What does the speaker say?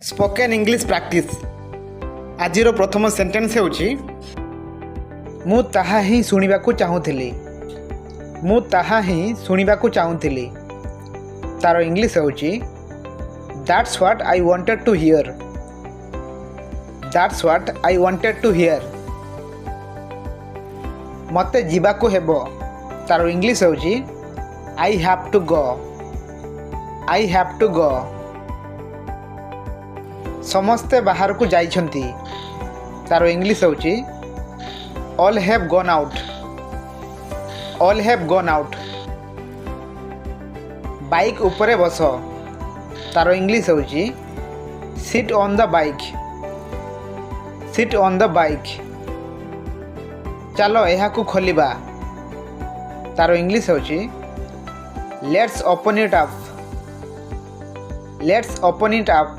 Spoken English practice आज प्रथम sentence होची मु ताहा ही सुनिबाकू चाहूथिली। मु ताहा ही सुनिबाकू चाहूथिली तार इंग्लिश होची that's what I wanted to hear. That's what I wanted to hear. मते जीवाकू हेबो तार इंग्लिश होची I have to go. I have to go. समस्ते बाहर को जाइछंती तार इंग्लिश होची all have gone out. All have gone out. Bike उपरे बस तार इंग्लिश होची sit on the bike. Sit on the bike. चलो यहा को खोलिबा तार इंग्लिश होची let's open it up. Let's open it up.